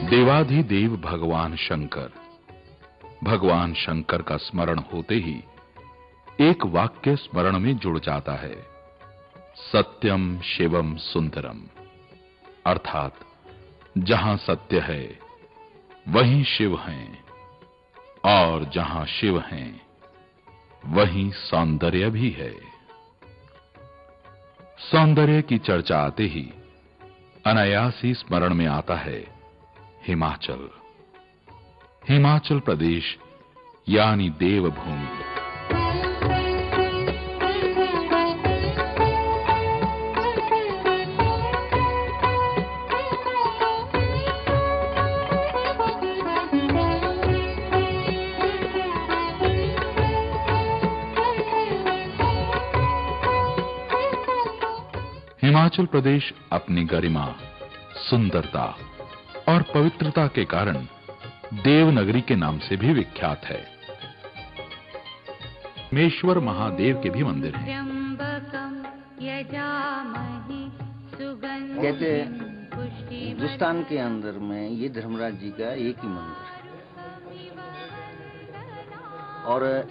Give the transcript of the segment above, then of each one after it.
देवाधिदेव भगवान शंकर का स्मरण होते ही एक वाक्य स्मरण में जुड़ जाता है, सत्यम शिवम सुंदरम। अर्थात जहां सत्य है वहीं शिव हैं, और जहां शिव हैं वहीं सौंदर्य भी है। सौंदर्य की चर्चा आते ही अनायास ही स्मरण में आता है हिमाचल प्रदेश यानी देवभूमि। हिमाचल प्रदेश अपनी गरिमा, सुंदरता और पवित्रता के कारण देवनगरी के नाम से भी विख्यात है। मेश्वर महादेव के भी मंदिर हैं। कहते हिंदुस्तान के अंदर में ये धर्मराज जी का एक ही मंदिर है, और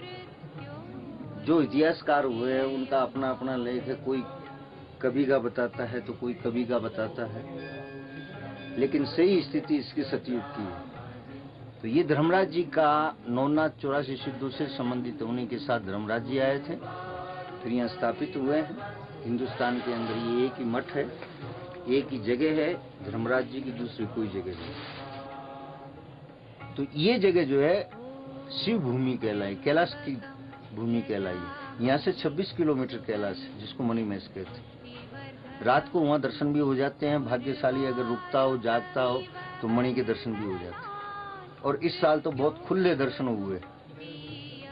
जो इतिहासकार हुए हैं उनका अपना अपना लेख है। कोई कभी का बताता है तो कोई कभी का बताता है, लेकिन सही स्थिति इसकी सतयुग की है। तो ये धर्मराज जी का नौनाथ 84 सिद्धों से संबंधित होने के साथ धर्मराज जी आए थे, फिर यहाँ स्थापित हुए हैं। हिंदुस्तान के अंदर ये एक ही मठ है, एक ही जगह है धर्मराज जी की, दूसरी कोई जगह नहीं। तो ये जगह जो है शिव भूमि कहलाई, कैलाश की भूमि कहलाई। यहाँ से 26 किलोमीटर कैलाश है, जिसको मणिमहेश कहते हैं। रात को वहाँ दर्शन भी हो जाते हैं, भाग्यशाली अगर रुकता हो जागता हो तो मणि के दर्शन भी हो जाते हैं। और इस साल तो बहुत खुले दर्शन हुए,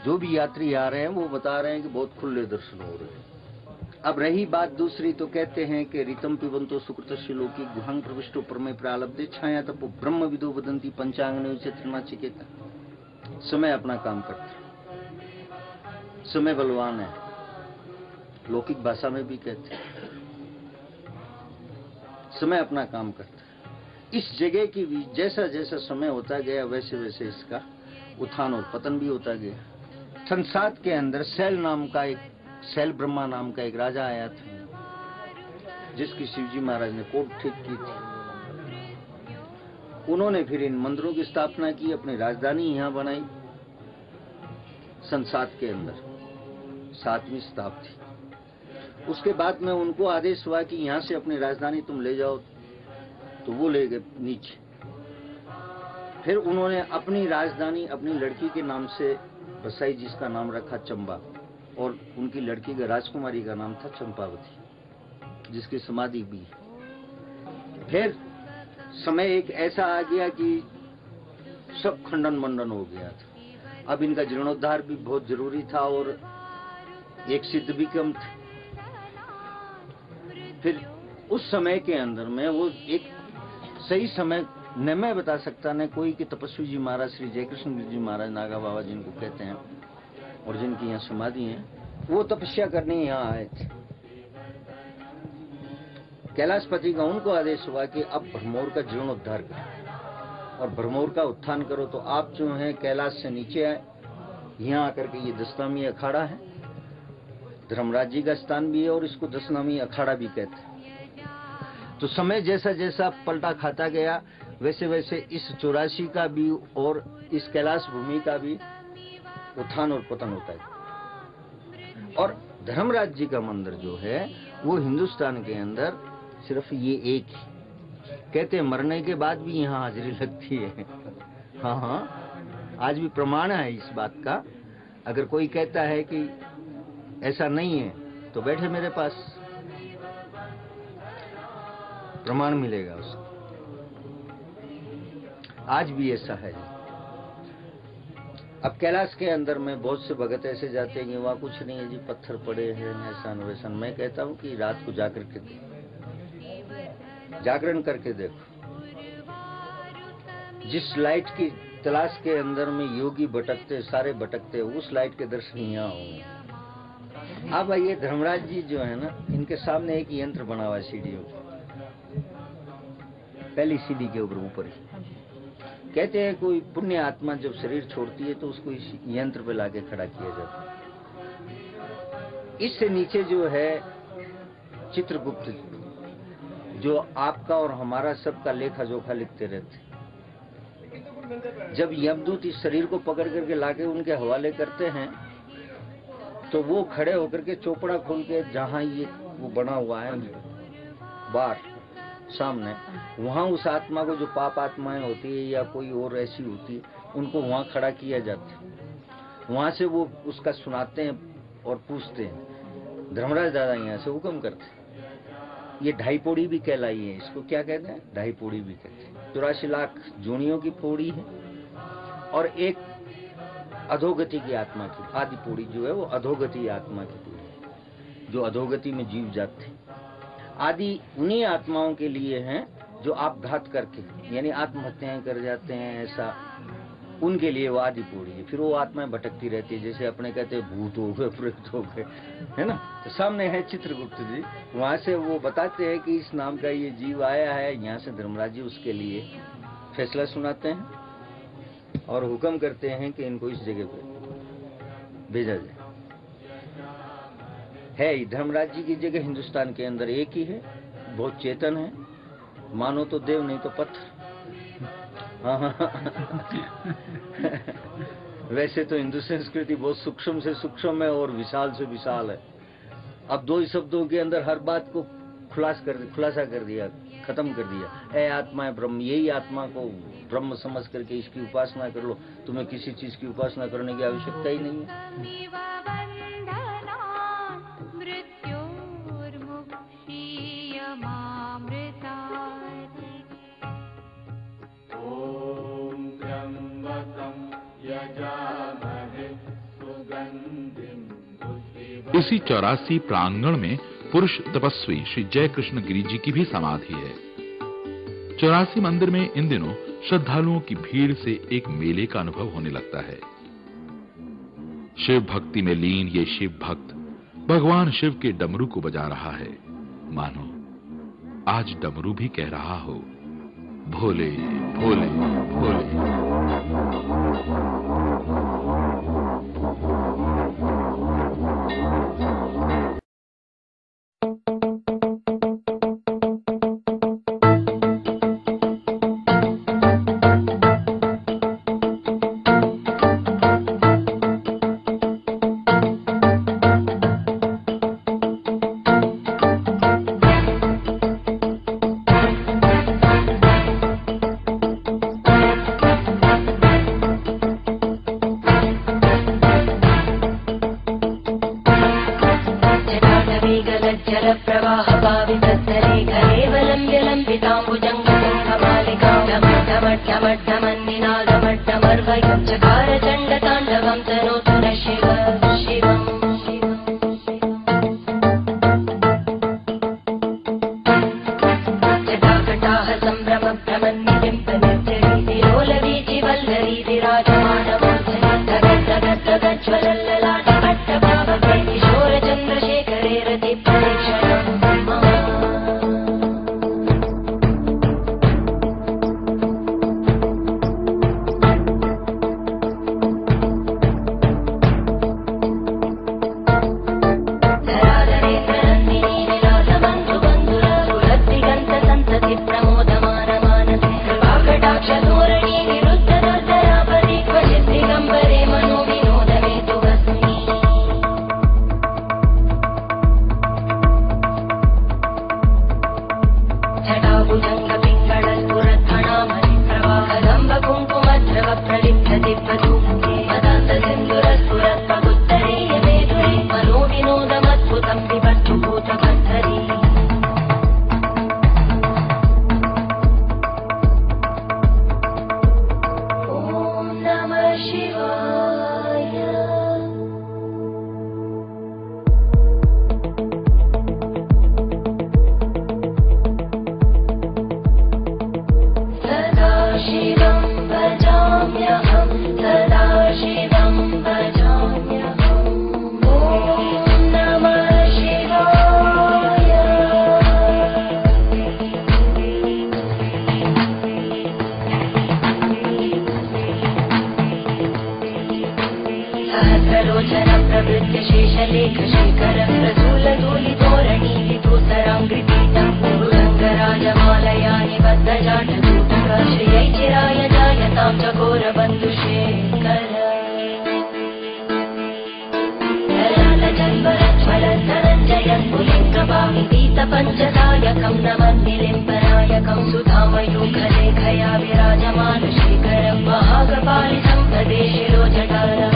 जो भी यात्री आ रहे हैं वो बता रहे हैं कि बहुत खुले दर्शन हो रहे हैं। अब रही बात दूसरी, तो कहते हैं कि ऋतम पिबंतो सुकृतस्य लोकी गुहां प्रविष्टो परमे प्रालब्धे छाया तपो ब्रह्म विदो वदंती पंचांगने चित्रनाचिकेता। समय अपना काम करता है, समय बलवान है, लौकिक भाषा में भी कहते हैं समय अपना काम करता है। इस जगह की भी जैसा जैसा समय होता गया वैसे वैसे इसका उत्थान और पतन भी होता गया। संसार के अंदर शैल ब्रह्मा नाम का एक राजा आया था, जिसकी शिवजी महाराज ने कोर्ट ठीक की थी। उन्होंने फिर इन मंदिरों की स्थापना की, अपनी राजधानी यहाँ बनाई। संसार के अंदर 7वीं शताब्दी। उसके बाद में उनको आदेश हुआ कि यहाँ से अपनी राजधानी तुम ले जाओ, तो वो ले गए नीचे। फिर उन्होंने अपनी राजधानी अपनी लड़की के नाम से बसाई, जिसका नाम रखा चंबा, और उनकी लड़की का राजकुमारी का नाम था चंपावती, जिसकी समाधि भी। फिर समय एक ऐसा आ गया कि सब खंडन मंडन हो गया था। अब इनका जीर्णोद्धार भी बहुत जरूरी था, और एक सिद्ध भी कम था। फिर उस समय के अंदर में वो एक सही समय न मैं बता सकता न कोई, कि तपस्वी जी महाराज श्री जयकृष्ण जी महाराज नागा बाबा जिनको कहते हैं, और जिनकी यहाँ समाधि है, वो तपस्या करने यहाँ आए थे। कैलाशपति का उनको आदेश हुआ कि अब भरमौर का जीर्णोद्धार करो और भरमौर का उत्थान करो। तो आप जो है कैलाश से नीचे आए, यहाँ आकर के ये 10नामी अखाड़ा है, धर्मराज जी का स्थान भी है, और इसको 10नामी अखाड़ा भी कहते हैं। तो समय जैसा जैसा पलटा खाता गया, वैसे वैसे इस 84 का भी और इस कैलाश भूमि का भी उत्थान और पतन होता है। और धर्मराज जी का मंदिर जो है वो हिंदुस्तान के अंदर सिर्फ ये एक ही। कहते हैं मरने के बाद भी यहाँ हाजिरी लगती है। हाँ, आज भी प्रमाण है इस बात का। अगर कोई कहता है कि ऐसा नहीं है तो बैठे मेरे पास, प्रमाण मिलेगा उसको। आज भी ऐसा है। अब कैलाश के अंदर में बहुत से भगत ऐसे जाते हैं कि वहाँ कुछ नहीं है जी, पत्थर पड़े हैं, ऐसा वैसा। मैं कहता हूँ कि रात को जाकर के देखो, जागरण करके देखो। जिस लाइट की तलाश के अंदर में योगी भटकते, सारे भटकते, उस लाइट के दर्शन यहाँ होंगे। अब ये धर्मराज जी जो है ना, इनके सामने एक यंत्र बना हुआ है सीढ़ियों, पहली सीढ़ी के ऊपर ही कहते हैं कोई पुण्य आत्मा जब शरीर छोड़ती है तो उसको इस यंत्र पे लाके खड़ा किया जाता है। इससे नीचे जो है चित्रगुप्त, जो आपका और हमारा सबका लेखा जोखा लिखते रहते। जब यमदूत इस शरीर को पकड़ करके लाके उनके हवाले करते हैं तो वो खड़े होकर के चौपड़ा खोल के जहां ये वो बना हुआ है बार सामने, वहां उस आत्मा को, जो पाप आत्माएं होती है या कोई और ऐसी होती है, उनको वहां खड़ा किया जाता है। वहां से वो उसका सुनाते हैं और पूछते हैं। धर्मराज दादा यहाँ से हुक्म करते हैं। ये 2.5 पौड़ी भी कहलाई है। इसको क्या कहते हैं? 2.5 पौड़ी भी कहते हैं। 84 लाख जोनियों की पौड़ी है और एक अधोगति की आत्मा की आदि पौड़ी जो है वो अधोगति आत्मा की पौड़ी, जो अधोगति में जीव जाते हैं। आदि उन्हीं आत्माओं के लिए हैं जो आपघात करके यानी आत्महत्याएं कर जाते हैं, ऐसा उनके लिए वो आदि पौड़ी है। फिर वो आत्माएं भटकती रहती है, जैसे अपने कहते हैं भूत हो गए, प्रेत हो गए, है ना। तो सामने है चित्रगुप्त जी, वहां से वो बताते हैं कि इस नाम का ये जीव आया है। यहाँ से धर्मराज जी उसके लिए फैसला सुनाते हैं और हुक्म करते हैं कि इनको इस जगह पे भेजा जाए। है धर्मराज जी की जगह हिंदुस्तान के अंदर एक ही है, बहुत चेतन है, मानो तो देव नहीं तो पत्थर। वैसे तो हिंदू संस्कृति बहुत सूक्ष्म से सूक्ष्म है और विशाल से विशाल है। अब 2 ही शब्दों के अंदर हर बात को खुलासा कर दिया, खत्म कर दिया। ए आत्मा है ब्रह्म, यही आत्मा को ब्रह्म समझ करके इसकी उपासना कर लो। तुम्हें किसी चीज की उपासना करने की आवश्यकता ही नहीं है। इसी 84 प्रांगण में पुरुष तपस्वी श्री जय कृष्ण गिरी जी की भी समाधि है। 84 मंदिर में इन दिनों श्रद्धालुओं की भीड़ से एक मेले का अनुभव होने लगता है। शिव भक्ति में लीन ये शिव भक्त भगवान शिव के डमरू को बजा रहा है, मानो आज डमरू भी कह रहा हो, भोले भोले भोले। लोचन प्रवृत्य शेषलेख शेखर प्रसूल धूलितोरणी विधूसराङ्कृतीतं मृदङ्गराजमालया निबद्धजाटकूटक श्रियै चिराय जायतां चकोरबन्धुशेखर पञ्चदायकं नमन्निलिम्बनायकं सुधामयूखलेखया विराजमानशेखरं महाकपालि सम्पदे शिरोजटारः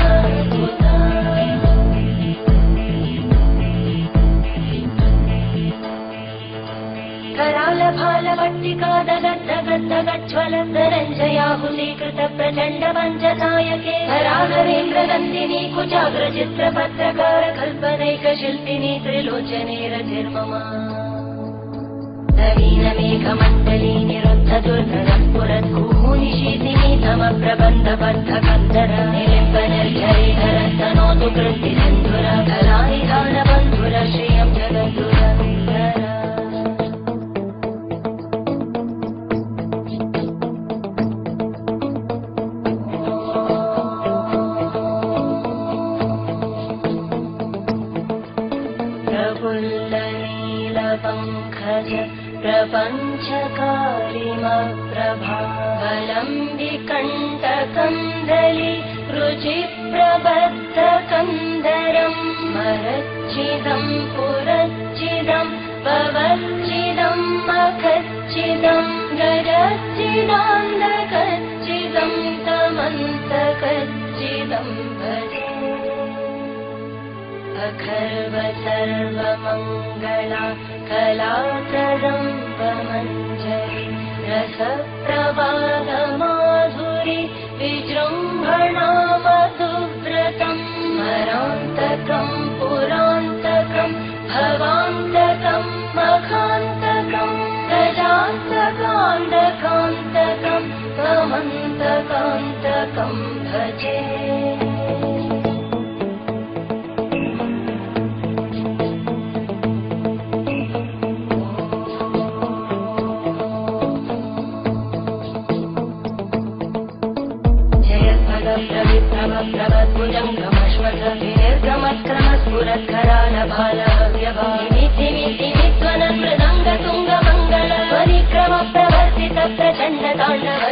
करालभालवट्टिकादगद्दगद्दगज्ज्वलन्दरञ्जयाहुलीकृत प्रचण्ड पञ्चनायके हराधरेन्द्रनन्दिनी कुचाग्रचित्रपत्रकार कल्पनैकशिल्पिनी त्रिलोचने रतिर्ममा नवीनमेघमण्डली निरुद्ध दुर्धरः पुरद्भूनिशीतिनी समप्रबन्धबद्धकन्दर निलिम्बनिर्झरेधर तनोतु कृत्तिसिन्धुर कलानिधानबन्धुर श्रियं जगद्दुरन्धर प्रपञ्चकारिमप्रभावलं विकण्टकन्दली रुचिप्रबद्धकन्दरं मरच्चिदं पुरच्चिदं पवच्चिदं मखच्चिदं गजच्चिदान्धकच्चिदं तमन्तकच्चिदं भजे अखर्व सर्वमङ्गला कलाकदम्बमञ्जरी रसप्रवाहमाधुरी विजृम्भणा मधुव्रतं मरान्तकं पुरान्तकं भवान्तकं मखान्तकं गजान्तकान्तकान्तकं कमन्तकान्तकं भजे मृदङ्गतुङ्गमङ्गल परिक्रम प्रवर्तित प्रचण्ड ताण्डव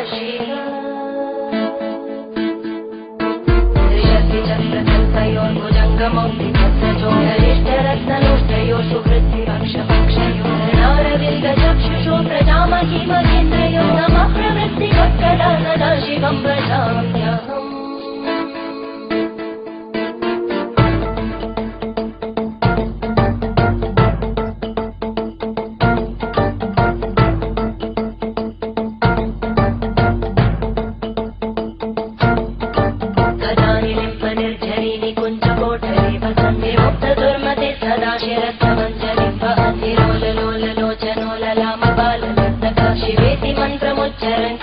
त्रिशक्तिचक्रकल्पयोर्भुजङ्गमौक्तिकर्तजोरिष्ठरत्नलोष्टयो सुहृद्विपक्षपक्षयो नारविन्दचक्षुषो प्रजामहि महेन्द्रयो नमः प्रवृत्तिवक्कदा सदा शिवं भजाम्यहम् शिवेति मन्त्रमुच्चरन्